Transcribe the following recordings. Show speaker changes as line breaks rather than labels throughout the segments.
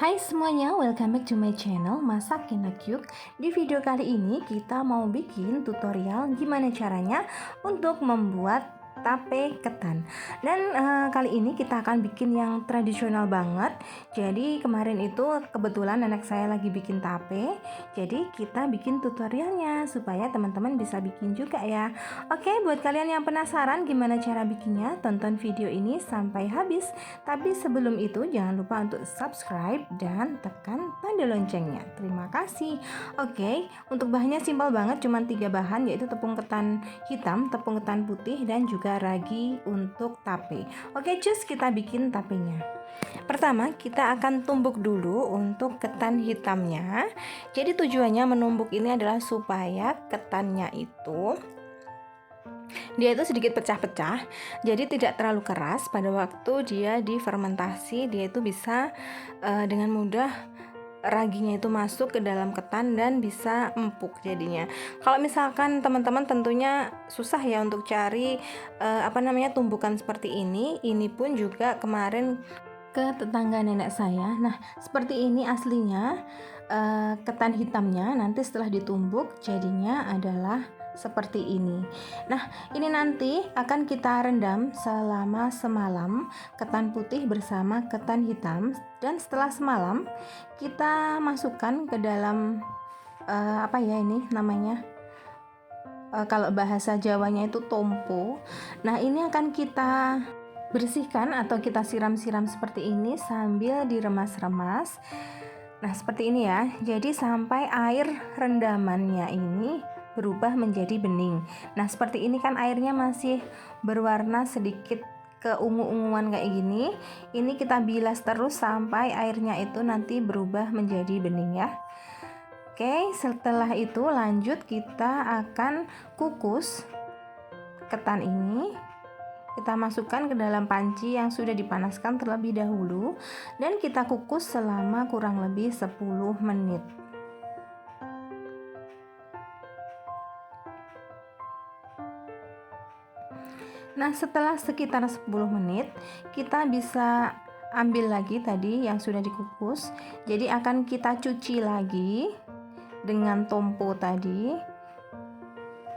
Hai semuanya, welcome back to my channel Masak Enak Yuk. Di video kali ini kita mau bikin tutorial gimana caranya untuk membuat tape ketan. Dan kali ini kita akan bikin yang tradisional banget. Jadi kemarin itu kebetulan anak saya lagi bikin tape, jadi kita bikin tutorialnya supaya teman-teman bisa bikin juga ya. Oke, buat kalian yang penasaran gimana cara bikinnya, tonton video ini sampai habis. Tapi sebelum itu jangan lupa untuk subscribe dan tekan tanda loncengnya. Terima kasih. Oke, untuk bahannya simpel banget, cuma 3 bahan, yaitu tepung ketan hitam, tepung ketan putih, dan juga ragi untuk tape. Oke, cus kita bikin tapenya. Pertama kita akan tumbuk dulu untuk ketan hitamnya. Jadi tujuannya menumbuk ini adalah supaya ketannya itu dia itu sedikit pecah-pecah, jadi tidak terlalu keras. Pada waktu dia difermentasi, dia itu bisa dengan mudah raginya itu masuk ke dalam ketan dan bisa empuk jadinya. Kalau misalkan teman-teman tentunya susah ya untuk cari tumbukan seperti ini. Ini pun juga kemarin ke tetangga nenek saya. Nah, seperti ini aslinya ketan hitamnya. Nanti setelah ditumbuk jadinya adalah seperti ini. Nah, ini nanti akan kita rendam selama semalam ketan putih bersama ketan hitam, dan setelah semalam kita masukkan ke dalam kalau bahasa Jawanya itu tompo. Nah, ini akan kita bersihkan atau kita siram-siram seperti ini sambil diremas-remas. Nah, seperti ini ya. Jadi sampai air rendamannya ini berubah menjadi bening. Nah, seperti ini kan airnya masih berwarna sedikit keungu-unguan kayak gini. Ini kita bilas terus sampai airnya itu nanti berubah menjadi bening ya. Oke, setelah itu lanjut kita akan kukus ketan ini. Kita masukkan ke dalam panci yang sudah dipanaskan terlebih dahulu dan kita kukus selama kurang lebih 10 menit. Nah, setelah sekitar 10 menit kita bisa ambil lagi tadi yang sudah dikukus. Jadi akan kita cuci lagi dengan tompo tadi.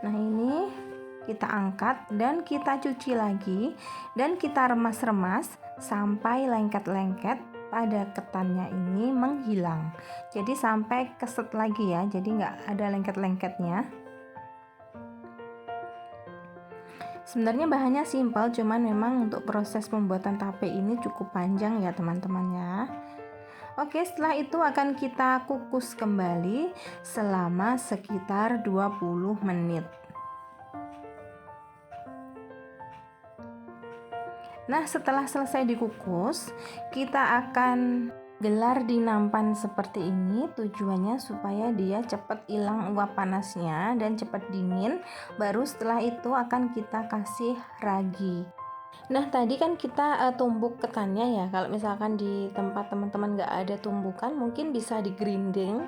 Nah, ini kita angkat dan kita cuci lagi dan kita remas-remas sampai lengket-lengket pada ketannya ini menghilang. Jadi sampai keset lagi ya, jadi nggak ada lengket-lengketnya. Sebenarnya bahannya simpel, cuman memang untuk proses pembuatan tape ini cukup panjang ya teman-teman ya. Oke, setelah itu akan kita kukus kembali selama sekitar 20 menit. Nah, setelah selesai dikukus, kita akan gelar di nampan seperti ini. Tujuannya supaya dia cepat hilang uap panasnya dan cepat dingin. Baru setelah itu akan kita kasih ragi. Nah, tadi kan kita tumbuk ketannya ya. Kalau misalkan di tempat teman-teman nggak ada tumbukan, mungkin bisa di grinding.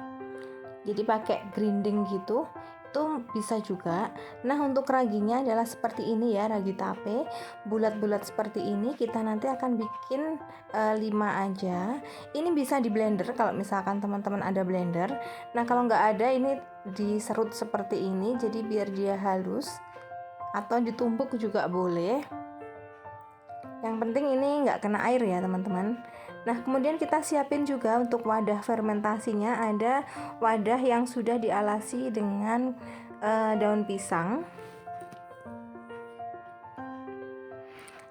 Jadi pakai grinding gitu, itu bisa juga. Nah, untuk raginya adalah seperti ini ya, ragi tape bulat-bulat seperti ini. Kita nanti akan bikin 5 aja. Ini bisa di blender kalau misalkan teman-teman ada blender. Nah, kalau nggak ada, ini diserut seperti ini jadi biar dia halus, atau ditumbuk juga boleh. Yang penting ini nggak kena air ya teman-teman. Nah, kemudian kita siapin juga untuk wadah fermentasinya. Ada wadah yang sudah dialasi dengan daun pisang.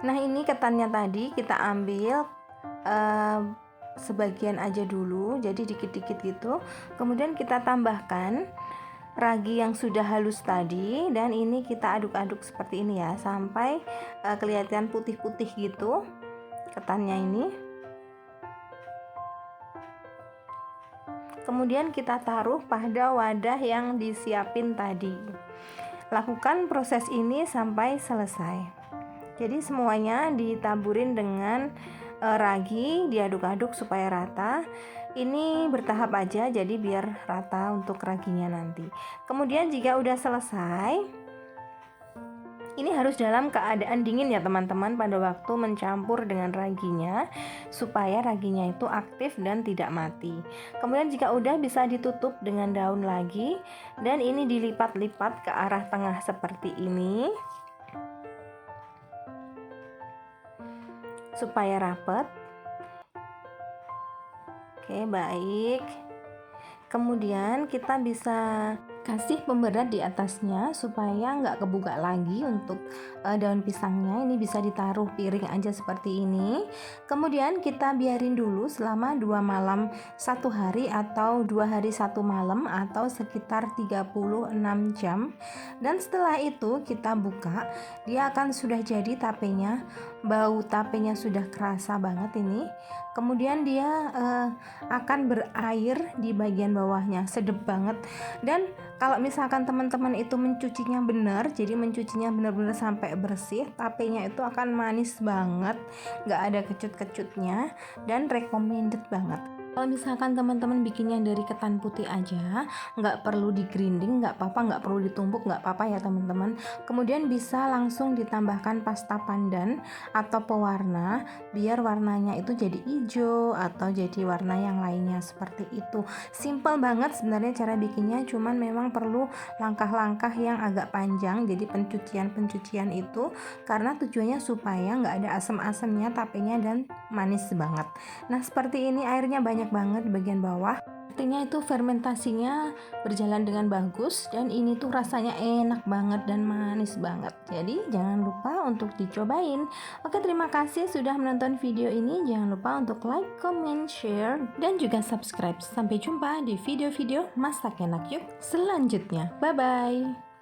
Nah, ini ketannya tadi kita ambil sebagian aja dulu, jadi dikit-dikit gitu. Kemudian kita tambahkan ragi yang sudah halus tadi, dan ini kita aduk-aduk seperti ini ya sampai kelihatan putih-putih gitu ketannya ini. Kemudian kita taruh pada wadah yang disiapin tadi. Lakukan proses ini sampai selesai. Jadi semuanya ditaburin dengan ragi, diaduk-aduk supaya rata. Ini bertahap aja jadi biar rata untuk raginya nanti. Kemudian jika udah selesai, Ini harus dalam keadaan dingin ya teman-teman pada waktu mencampur dengan raginya, supaya raginya itu aktif dan tidak mati. Kemudian jika udah, bisa ditutup dengan daun lagi, dan ini dilipat-lipat ke arah tengah seperti ini supaya rapet. Oke, baik. Kemudian kita bisa kasih pemberat di atasnya supaya nggak kebuka lagi untuk daun pisangnya. Ini bisa ditaruh piring aja seperti ini. Kemudian kita biarin dulu selama 2 malam 1 hari atau 2 hari 1 malam atau sekitar 36 jam. Dan setelah itu kita buka, dia akan sudah jadi tapenya. Bau tapenya sudah kerasa banget ini. Kemudian dia akan berair di bagian bawahnya, sedep banget. Dan kalau misalkan teman-teman itu mencucinya benar, jadi mencucinya benar-benar sampai bersih, tapenya itu akan manis banget, nggak ada kecut-kecutnya, dan recommended banget. Kalau misalkan teman-teman bikinnya dari ketan putih aja, nggak perlu di grinding, nggak apa-apa, nggak perlu ditumbuk, nggak apa-apa ya teman-teman. Kemudian bisa langsung ditambahkan pasta pandan atau pewarna, biar warnanya itu jadi hijau atau jadi warna yang lainnya seperti itu. Simple banget sebenarnya cara bikinnya, cuman memang perlu langkah-langkah yang agak panjang. Jadi pencucian itu karena tujuannya supaya nggak ada asam-asamnya tapenya dan manis banget. Nah seperti ini, airnya banyak banget di bagian bawah, artinya itu fermentasinya berjalan dengan bagus, dan ini tuh rasanya enak banget dan manis banget. Jadi jangan lupa untuk dicobain. Oke, terima kasih sudah menonton video ini. Jangan lupa untuk like, comment, share, dan juga subscribe. Sampai jumpa di video-video Masak Enak Yuk selanjutnya. Bye bye.